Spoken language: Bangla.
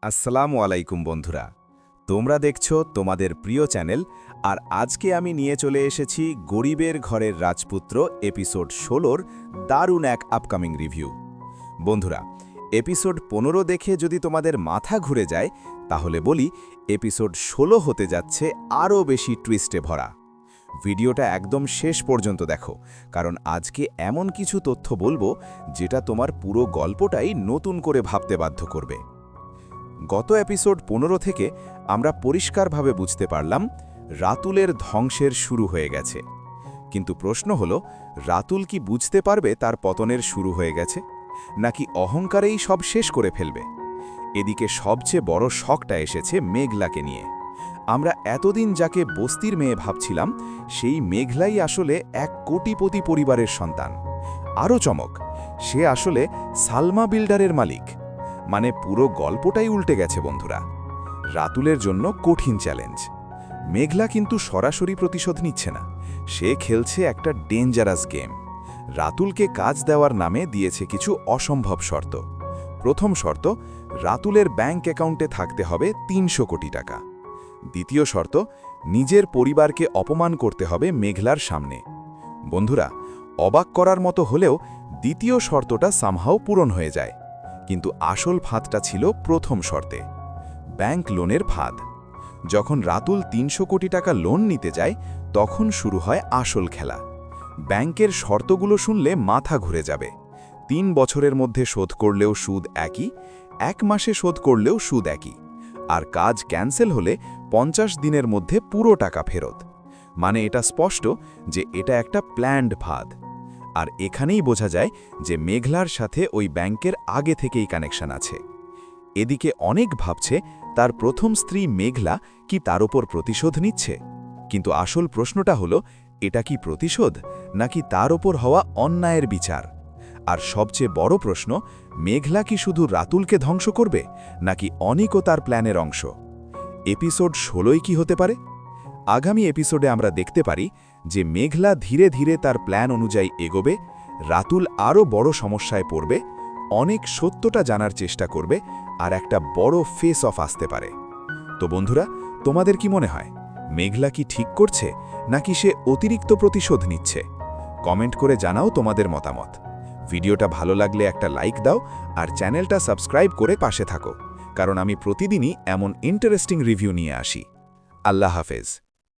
আসসালামু আলাইকুম বন্ধুরা, তোমরা দেখছো তোমাদের প্রিয় চ্যানেল। আর আজকে আমি নিয়ে চলে এসেছি গরিবের ঘরের রাজপুত্র এপিসোড 16-র দারুণ এক আপকামিং রিভিউ। বন্ধুরা, এপিসোড 15 দেখে যদি তোমাদের মাথা ঘুরে যায়, তাহলে বলি এপিসোড 16 হতে যাচ্ছে আরও বেশি টুইস্টে ভরা। ভিডিওটা একদম শেষ পর্যন্ত দেখো, কারণ আজকে এমন কিছু তথ্য বলবো যেটা তোমার পুরো গল্পটাই নতুন করে ভাবতে বাধ্য করবে। গত এপিসোড 15 থেকে আমরা পরিষ্কারভাবে বুঝতে পারলাম রাতুলের ধ্বংসের শুরু হয়ে গেছে। কিন্তু প্রশ্ন হলো, রাতুল কি বুঝতে পারবে তার পতনের শুরু হয়ে গেছে, নাকি অহংকারেই সব শেষ করে ফেলবে? এদিকে সবচেয়ে বড় শকটা এসেছে মেঘলাকে নিয়ে। আমরা এতদিন যাকে বস্তির মেয়ে ভাবছিলাম, সেই মেঘলাই আসলে এক কোটিপতি পরিবারের সন্তান। আরও চমক, সে আসলে সালমা বিল্ডারের মালিক। মানে পুরো গল্পটাই উল্টে গেছে বন্ধুরা। রাতুলের জন্য কঠিন চ্যালেঞ্জ। মেঘলা কিন্তু সরাসরি প্রতিশোধ নিচ্ছে না, সে খেলছে একটা ডেঞ্জারাস গেম। রাতুলকে কাজ দেওয়ার নামে দিয়েছে কিছু অসম্ভব শর্ত। প্রথম শর্ত, রাতুলের ব্যাংক অ্যাকাউন্টে থাকতে হবে ৩০০ কোটি টাকা। দ্বিতীয় শর্ত, নিজের পরিবারকে অপমান করতে হবে মেঘলার সামনে। বন্ধুরা, অবাক করার মতো হলেও দ্বিতীয় শর্তটা সামহাও পূরণ হয়ে যায়। কিন্তু আসল ফাঁদটা ছিল প্রথম শর্তে, ব্যাংক লোনের ফাঁদ। যখন রাতুল ৩০০ কোটি টাকা লোন নিতে যায়, তখন শুরু হয় আসল খেলা। ব্যাংকের শর্তগুলো শুনলে মাথা ঘুরে যাবে। ৩ বছরের মধ্যে শোধ করলেও সুদ একই, ১ মাসে শোধ করলেও সুদ একই, আর কাজ ক্যান্সেল হলে ৫০ দিনের মধ্যে পুরো টাকা ফেরত। মানে এটা স্পষ্ট যে এটা একটা প্ল্যান্ড ফাঁদ। আর এখানেই বোঝা যায় যে মেঘলার সাথে ওই ব্যাংকের আগে থেকেই কানেকশন আছে। এদিকে অনেক ভাবছে তার প্রথম স্ত্রী মেঘলা কি তার ওপর প্রতিশোধ নিচ্ছে। কিন্তু আসল প্রশ্নটা হলো, এটা কি প্রতিশোধ, নাকি তার ওপর হওয়া অন্যায়ের বিচার? আর সবচেয়ে বড় প্রশ্ন, মেঘলা কি শুধু রাতুলকে ধ্বংস করবে, নাকি অনেকও তার প্ল্যানের অংশ? এপিসোড 16 কি হতে পারে? আগামী এপিসোডে আমরা দেখতে পারি যে মেঘলা ধীরে ধীরে তার প্ল্যান অনুযায়ী এগোবে, রাতুল আরও বড় সমস্যায় পড়বে, অনেক সত্যটা জানার চেষ্টা করবে, আর একটা বড় ফেস অফ আসতে পারে। তো বন্ধুরা, তোমাদের কি মনে হয়, মেঘলা কি ঠিক করছে, নাকি সে অতিরিক্ত প্রতিশোধ নিচ্ছে? কমেন্ট করে জানাও তোমাদের মতামত। ভিডিওটা ভালো লাগলে একটা লাইক দাও, আর চ্যানেলটা সাবস্ক্রাইব করে পাশে থাকো, কারণ আমি প্রতিদিনই এমন ইন্টারেস্টিং রিভিউ নিয়ে আসি। আল্লাহ হাফেজ।